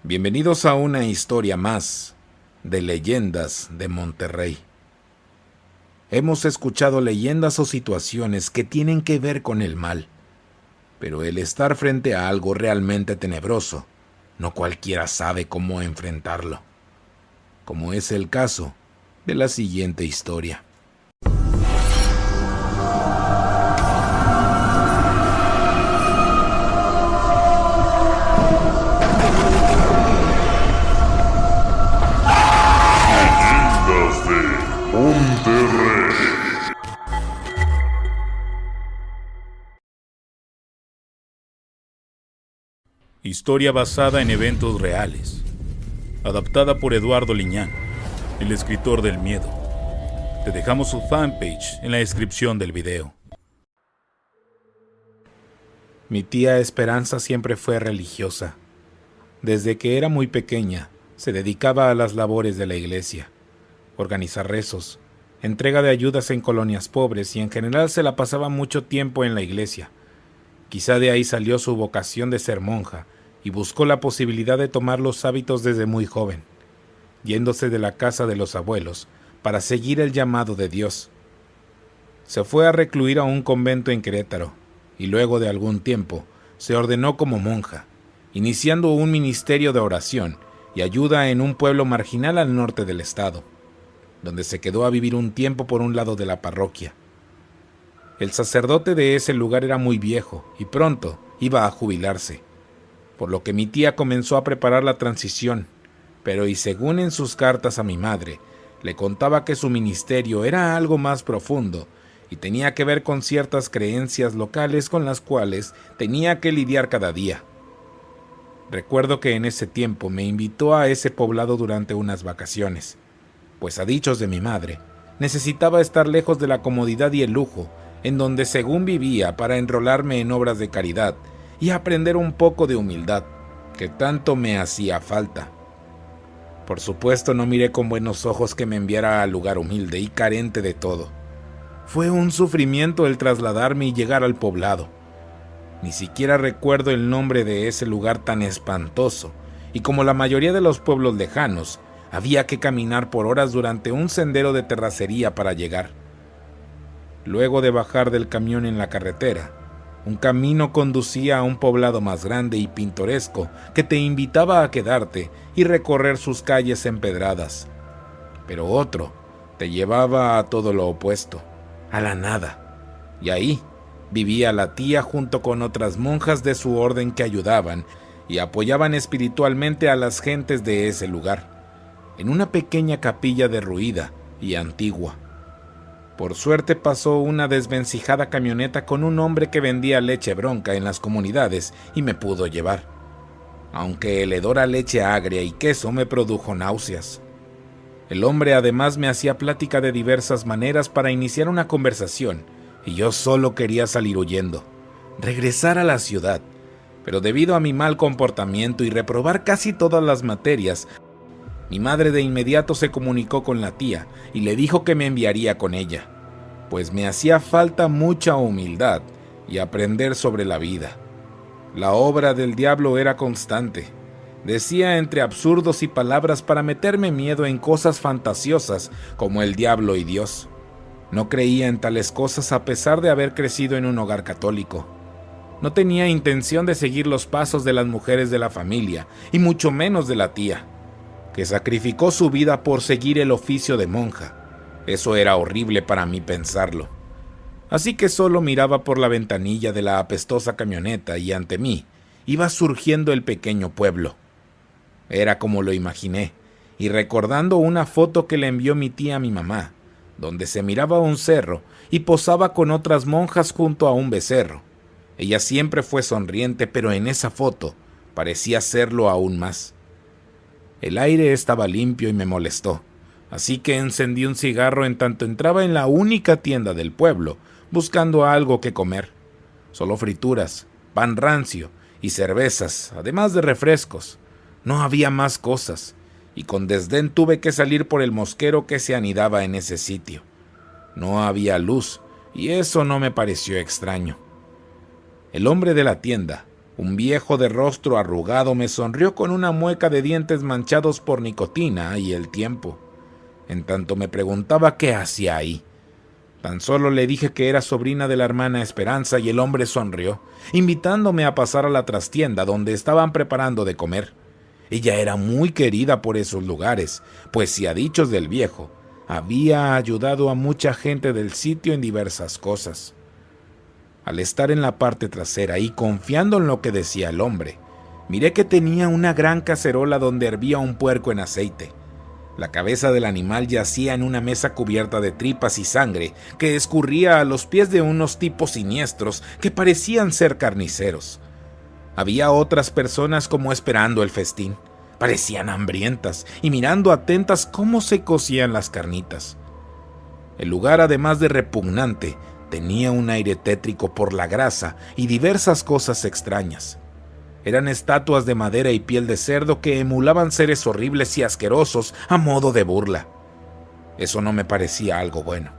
Bienvenidos a una historia más de Leyendas de Monterrey. Hemos escuchado leyendas o situaciones que tienen que ver con el mal, pero el estar frente a algo realmente tenebroso, no cualquiera sabe cómo enfrentarlo, como es el caso de la siguiente historia. Monterrey. Historia basada en eventos reales. Adaptada por Eduardo Liñán, el escritor del miedo. Te dejamos su fanpage en la descripción del video. Mi tía Esperanza siempre fue religiosa. Desde que era muy pequeña, se dedicaba a las labores de la iglesia. Organizar rezos, entrega de ayudas en colonias pobres y en general se la pasaba mucho tiempo en la iglesia. Quizá de ahí salió su vocación de ser monja y buscó la posibilidad de tomar los hábitos desde muy joven, yéndose de la casa de los abuelos para seguir el llamado de Dios. Se fue a recluir a un convento en Querétaro y luego de algún tiempo se ordenó como monja, iniciando un ministerio de oración y ayuda en un pueblo marginal al norte del estado, donde se quedó a vivir un tiempo por un lado de la parroquia. El sacerdote de ese lugar era muy viejo y pronto iba a jubilarse, por lo que mi tía comenzó a preparar la transición, pero y según en sus cartas a mi madre, le contaba que su ministerio era algo más profundo y tenía que ver con ciertas creencias locales con las cuales tenía que lidiar cada día. Recuerdo que en ese tiempo me invitó a ese poblado durante unas vacaciones, pues a dichos de mi madre, necesitaba estar lejos de la comodidad y el lujo, en donde según vivía para enrolarme en obras de caridad y aprender un poco de humildad, que tanto me hacía falta. Por supuesto no miré con buenos ojos que me enviara al lugar humilde y carente de todo. Fue un sufrimiento el trasladarme y llegar al poblado. Ni siquiera recuerdo el nombre de ese lugar tan espantoso, y como la mayoría de los pueblos lejanos, había que caminar por horas durante un sendero de terracería para llegar. Luego de bajar del camión en la carretera, un camino conducía a un poblado más grande y pintoresco que te invitaba a quedarte y recorrer sus calles empedradas. Pero otro te llevaba a todo lo opuesto, a la nada. Y ahí vivía la tía junto con otras monjas de su orden que ayudaban y apoyaban espiritualmente a las gentes de ese lugar, en una pequeña capilla derruida y antigua. Por suerte pasó una desvencijada camioneta con un hombre que vendía leche bronca en las comunidades y me pudo llevar, aunque el hedor a leche agria y queso me produjo náuseas. El hombre además me hacía plática de diversas maneras para iniciar una conversación y yo solo quería salir huyendo, regresar a la ciudad, pero debido a mi mal comportamiento y reprobar casi todas las materias, mi madre de inmediato se comunicó con la tía y le dijo que me enviaría con ella, pues me hacía falta mucha humildad y aprender sobre la vida. La obra del diablo era constante. Decía entre absurdos y palabras para meterme miedo en cosas fantasiosas como el diablo y Dios. No creía en tales cosas a pesar de haber crecido en un hogar católico. No tenía intención de seguir los pasos de las mujeres de la familia y mucho menos de la tía, que sacrificó su vida por seguir el oficio de monja. Eso era horrible para mí pensarlo. Así que solo miraba por la ventanilla de la apestosa camioneta y ante mí iba surgiendo el pequeño pueblo. Era como lo imaginé, y recordando una foto que le envió mi tía a mi mamá, donde se miraba un cerro y posaba con otras monjas junto a un becerro. Ella siempre fue sonriente, pero en esa foto parecía serlo aún más. El aire estaba limpio y me molestó, así que encendí un cigarro en tanto entraba en la única tienda del pueblo, buscando algo que comer. Solo frituras, pan rancio y cervezas, además de refrescos. No había más cosas, y con desdén tuve que salir por el mosquero que se anidaba en ese sitio. No había luz, y eso no me pareció extraño. El hombre de la tienda, Un viejo de rostro arrugado me sonrió con una mueca de dientes manchados por nicotina y el tiempo. En tanto me preguntaba qué hacía ahí. Tan solo le dije que era sobrina de la hermana Esperanza y el hombre sonrió, invitándome a pasar a la trastienda donde estaban preparando de comer. Ella era muy querida por esos lugares, pues si a dichos del viejo, había ayudado a mucha gente del sitio en diversas cosas. Al estar en la parte trasera y confiando en lo que decía el hombre, miré que tenía una gran cacerola donde hervía un puerco en aceite. La cabeza del animal yacía en una mesa cubierta de tripas y sangre que escurría a los pies de unos tipos siniestros que parecían ser carniceros. Había otras personas como esperando el festín. Parecían hambrientas y mirando atentas cómo se cocían las carnitas. El lugar, además de repugnante, tenía un aire tétrico por la grasa y diversas cosas extrañas. Eran estatuas de madera y piel de cerdo que emulaban seres horribles y asquerosos a modo de burla. Eso no me parecía algo bueno.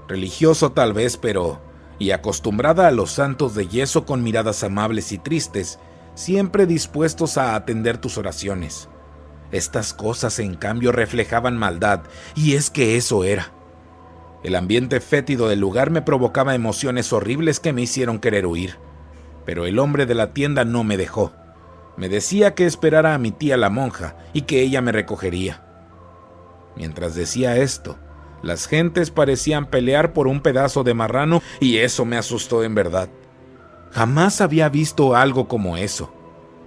Religioso tal vez, pero... y acostumbrada a los santos de yeso con miradas amables y tristes, siempre dispuestos a atender tus oraciones. Estas cosas, en cambio, reflejaban maldad, y es que eso era. El ambiente fétido del lugar me provocaba emociones horribles que me hicieron querer huir. Pero el hombre de la tienda no me dejó. Me decía que esperara a mi tía la monja y que ella me recogería. Mientras decía esto, las gentes parecían pelear por un pedazo de marrano y eso me asustó en verdad. Jamás había visto algo como eso.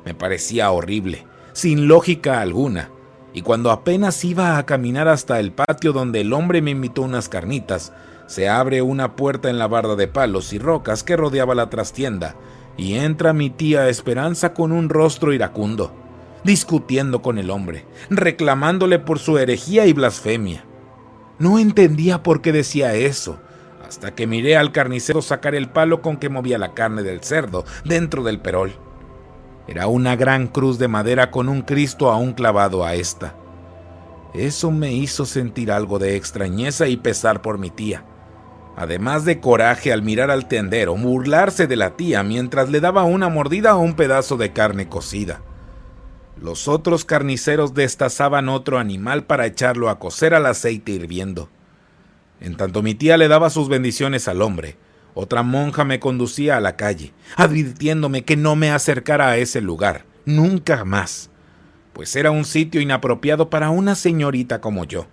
Me parecía horrible, sin lógica alguna, y cuando apenas iba a caminar hasta el patio donde el hombre me invitó unas carnitas, se abre una puerta en la barda de palos y rocas que rodeaba la trastienda, y entra mi tía Esperanza con un rostro iracundo, discutiendo con el hombre, reclamándole por su herejía y blasfemia. No entendía por qué decía eso, hasta que miré al carnicero sacar el palo con que movía la carne del cerdo dentro del perol. Era una gran cruz de madera con un Cristo aún clavado a esta. Eso me hizo sentir algo de extrañeza y pesar por mi tía, además de coraje al mirar al tendero burlarse de la tía mientras le daba una mordida a un pedazo de carne cocida. Los otros carniceros destazaban otro animal para echarlo a cocer al aceite hirviendo. En tanto mi tía le daba sus bendiciones al hombre, otra monja me conducía a la calle, advirtiéndome que no me acercara a ese lugar, nunca más, pues era un sitio inapropiado para una señorita como yo.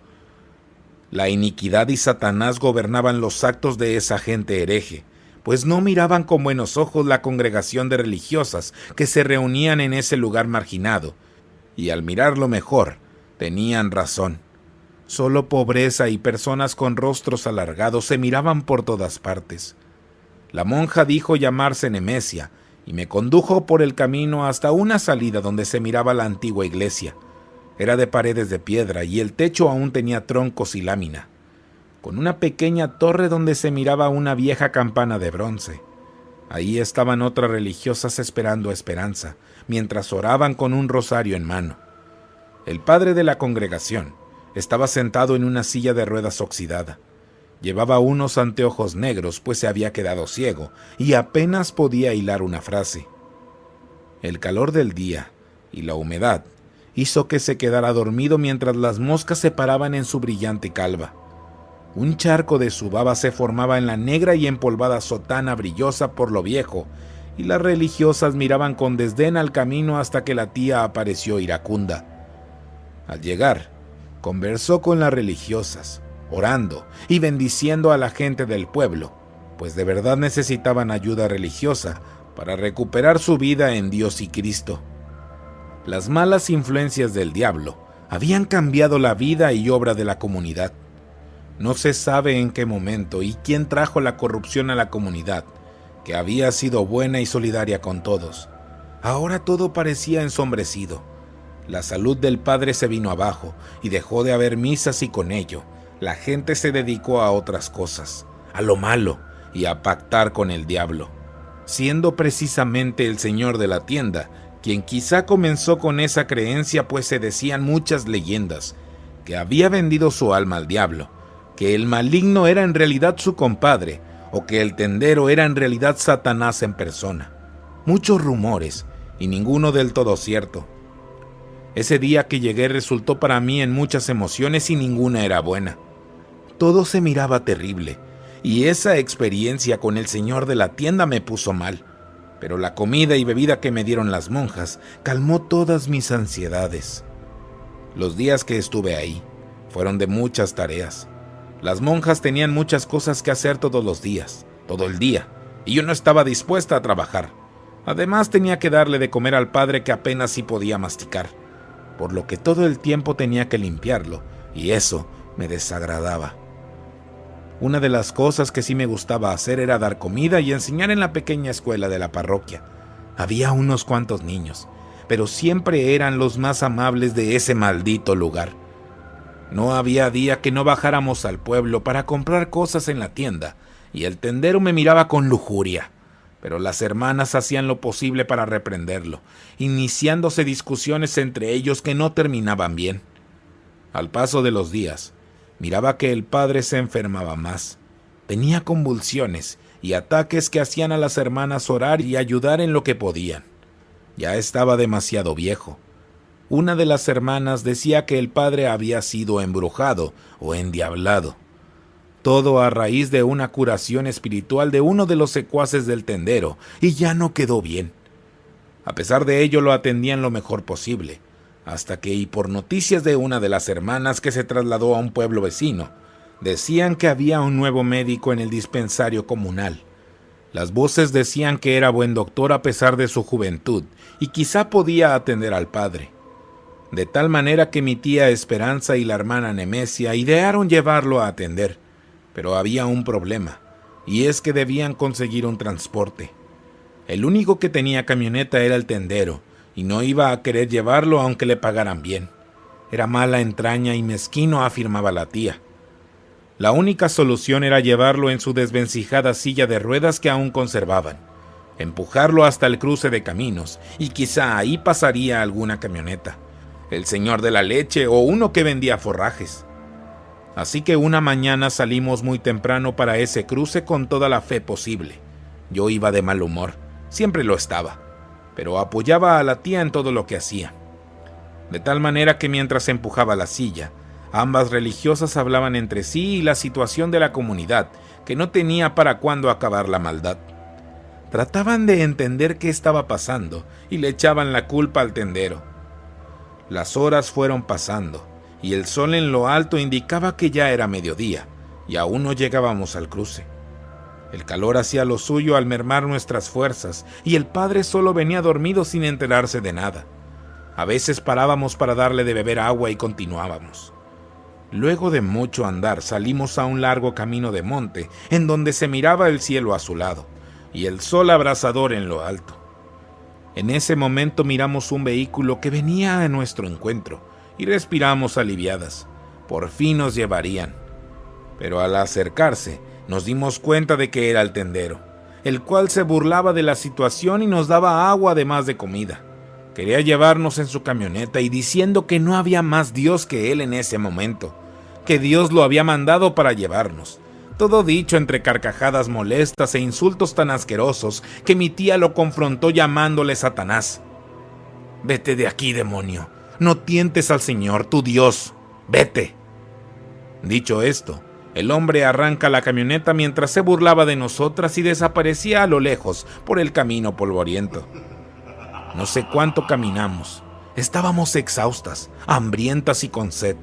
La iniquidad y Satanás gobernaban los actos de esa gente hereje, pues no miraban con buenos ojos la congregación de religiosas que se reunían en ese lugar marginado, y al mirarlo mejor, tenían razón. Solo pobreza y personas con rostros alargados se miraban por todas partes. La monja dijo llamarse Nemesia, y me condujo por el camino hasta una salida donde se miraba la antigua iglesia. Era de paredes de piedra y el techo aún tenía troncos y lámina, con una pequeña torre donde se miraba una vieja campana de bronce. Ahí estaban otras religiosas esperando a Esperanza, mientras oraban con un rosario en mano. El padre de la congregación estaba sentado en una silla de ruedas oxidada. Llevaba unos anteojos negros, pues se había quedado ciego, y apenas podía hilar una frase. El calor del día y la humedad hizo que se quedara dormido mientras las moscas se paraban en su brillante calva. Un charco de su baba se formaba en la negra y empolvada sotana brillosa por lo viejo, y las religiosas miraban con desdén al camino hasta que la tía apareció iracunda. Al llegar, conversó con las religiosas, orando y bendiciendo a la gente del pueblo, pues de verdad necesitaban ayuda religiosa para recuperar su vida en Dios y Cristo. Las malas influencias del diablo habían cambiado la vida y obra de la comunidad. No se sabe en qué momento y quién trajo la corrupción a la comunidad, que había sido buena y solidaria con todos. Ahora todo parecía ensombrecido. La salud del padre se vino abajo y dejó de haber misas y con ello, la gente se dedicó a otras cosas, a lo malo y a pactar con el diablo, siendo precisamente el señor de la tienda quien quizá comenzó con esa creencia, pues se decían muchas leyendas que había vendido su alma al diablo, que el maligno era en realidad su compadre o que el tendero era en realidad Satanás en persona. muchos rumores y ninguno del todo cierto. Ese día que llegué resultó para mí en muchas emociones y ninguna era buena. Todo se miraba terrible y esa experiencia con el señor de la tienda me puso mal, pero la comida y bebida que me dieron las monjas calmó todas mis ansiedades. Los días que estuve ahí fueron de muchas tareas. Las monjas tenían muchas cosas que hacer todos los días, todo el día, y yo no estaba dispuesta a trabajar. Además tenía que darle de comer al padre que apenas sí podía masticar, por lo que todo el tiempo tenía que limpiarlo, y eso me desagradaba. Una de las cosas que sí me gustaba hacer era dar comida y enseñar en la pequeña escuela de la parroquia. Había unos cuantos niños, pero siempre eran los más amables de ese maldito lugar. No había día que no bajáramos al pueblo para comprar cosas en la tienda, y el tendero me miraba con lujuria, pero las hermanas hacían lo posible para reprenderlo, iniciándose discusiones entre ellos que no terminaban bien. Al paso de los días, miraba que el padre se enfermaba más. Tenía convulsiones y ataques que hacían a las hermanas orar y ayudar en lo que podían. Ya estaba demasiado viejo. Una de las hermanas decía que el padre había sido embrujado o endiablado. Todo a raíz de una curación espiritual de uno de los secuaces del tendero, y ya no quedó bien. A pesar de ello lo atendían lo mejor posible, hasta que, y por noticias de una de las hermanas que se trasladó a un pueblo vecino, decían que había un nuevo médico en el dispensario comunal. Las voces decían que era buen doctor a pesar de su juventud, y quizá podía atender al padre. De tal manera que mi tía Esperanza y la hermana Nemesia idearon llevarlo a atender. Pero había un problema, y es que debían conseguir un transporte. El único que tenía camioneta era el tendero, y no iba a querer llevarlo aunque le pagaran bien. Era mala entraña y mezquino, afirmaba la tía. La única solución era llevarlo en su desvencijada silla de ruedas que aún conservaban, empujarlo hasta el cruce de caminos, y quizá ahí pasaría alguna camioneta, el señor de la leche o uno que vendía forrajes. Así que una mañana salimos muy temprano para ese cruce con toda la fe posible. Yo iba de mal humor, siempre lo estaba, pero apoyaba a la tía en todo lo que hacía. De tal manera que mientras empujaba la silla, ambas religiosas hablaban entre sí y la situación de la comunidad, que no tenía para cuándo acabar la maldad. Trataban de entender qué estaba pasando y le echaban la culpa al tendero. Las horas fueron pasando, y el sol en lo alto indicaba que ya era mediodía, y aún no llegábamos al cruce. El calor hacía lo suyo al mermar nuestras fuerzas, y el padre solo venía dormido sin enterarse de nada. A veces parábamos para darle de beber agua y continuábamos. Luego de mucho andar salimos a un largo camino de monte, en donde se miraba el cielo azulado, y el sol abrasador en lo alto. En ese momento miramos un vehículo que venía a nuestro encuentro, y respiramos aliviadas. Por fin nos llevarían. Pero al acercarse, nos dimos cuenta de que era el tendero, el cual se burlaba de la situación y nos daba agua además de comida. Quería llevarnos en su camioneta y diciendo que no había más Dios que él en ese momento, que Dios lo había mandado para llevarnos. Todo dicho entre carcajadas molestas e insultos tan asquerosos que mi tía lo confrontó llamándole Satanás. «Vete de aquí, demonio. No tientes al Señor, tu Dios. Vete». Dicho esto, el hombre arranca la camioneta mientras se burlaba de nosotras y desaparecía a lo lejos por el camino polvoriento. No sé cuánto caminamos. Estábamos exhaustas, hambrientas y con sed.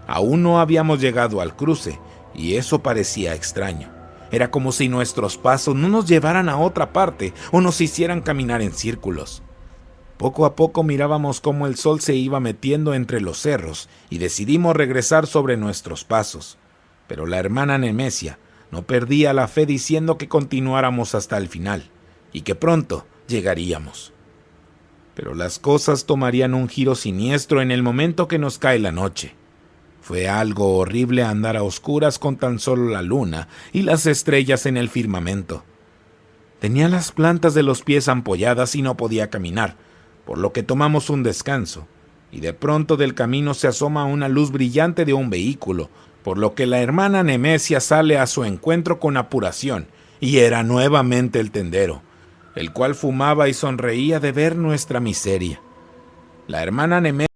Aún no habíamos llegado al cruce, y eso parecía extraño. Era como si nuestros pasos no nos llevaran a otra parte o nos hicieran caminar en círculos. Poco a poco mirábamos cómo el sol se iba metiendo entre los cerros y decidimos regresar sobre nuestros pasos. Pero la hermana Nemesia no perdía la fe diciendo que continuáramos hasta el final y que pronto llegaríamos. Pero las cosas tomarían un giro siniestro en el momento que nos cae la noche. Fue algo horrible andar a oscuras con tan solo la luna y las estrellas en el firmamento. Tenía las plantas de los pies ampolladas y no podía caminar, por lo que tomamos un descanso, y de pronto del camino se asoma una luz brillante de un vehículo, por lo que la hermana Nemesia sale a su encuentro con apuración, y era nuevamente el tendero. el cual fumaba y sonreía de ver nuestra miseria. La hermana Nemea